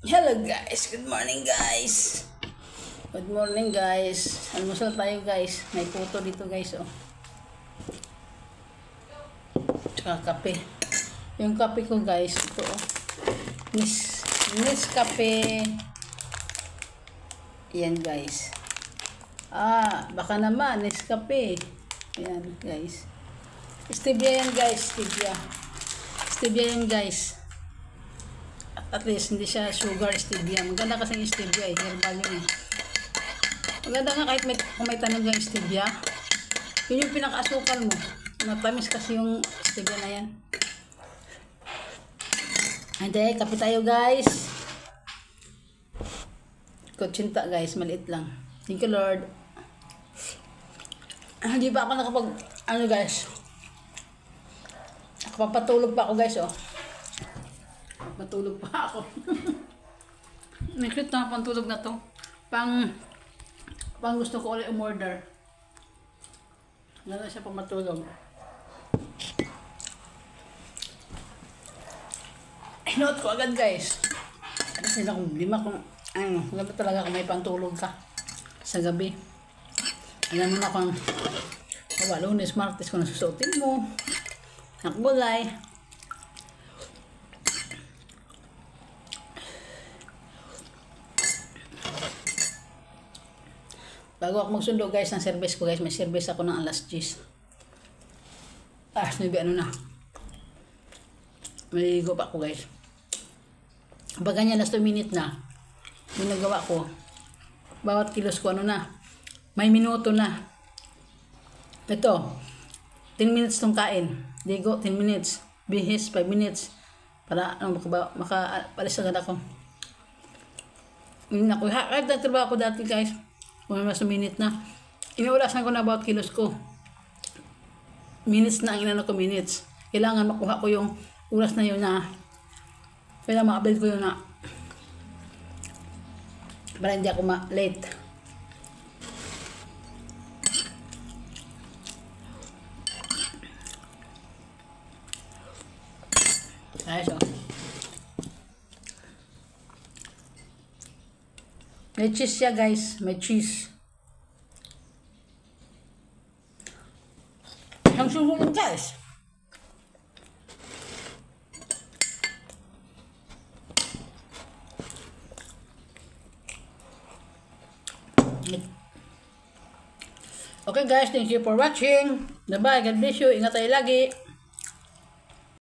Hello guys, good morning guys. Good morning guys. Almusal tayo guys. May puto dito guys oh. Tsaka kape. Yung kape ko guys, ito oh. Nescafe. Yan guys. Baka naman Nescafe. Yan guys. Stevia yan guys, stevia. Stevia yan guys. At least hindi siya sugar stevia. Maganda kasi yung stevia eh. Herbal yun eh. Maganda nga kahit kung may tanog yung stevia. Yun yung pinaka-asukal mo. Matamis kasi yung stevia na yan. Hindi, kape tayo guys. Kutsinta guys, maliit lang. Thank you Lord. Hindi pa ako nakapag, guys. Nakapapatulog pa ako guys oh. Matulog pa ako. Nakit na pantulog na to. Pang gusto ko ulit umorder. Gano'n siya pang matulog. Note ko agad guys. Kasi na kung lima kung gabi talaga kung may pantulog ka sa gabi. Alam mo na kung Lunes, Martes kung nasusuotin mo. Nakbulay. Bago ako magsundo guys ng service ko guys, may service ako ng alas 10. Maybe ano na. Maligo pa ako guys. Baga niya last 2 minutes na. Yung nagawa ko. Bawat kilos ko ano na. May minuto na. Ito. 10 minutes tong kain. Ligo 10 minutes. Bihis 5 minutes. Para makapalis agad ako. Yun ako. Kahit nagtrabaho ko dati guys. Kung mas minute na. Inuulasan ko na about kilos ko. Minutes na ang inano ko, minutes. Kailangan makuha ko yung oras na yun na kailangan makabil ko yun na para hindi ako late. Ayos o. May cheese siya guys. May cheese. Ang susunod guys. Okay guys, thank you for watching. Bye-bye. God bless you. Ingat tayo lagi.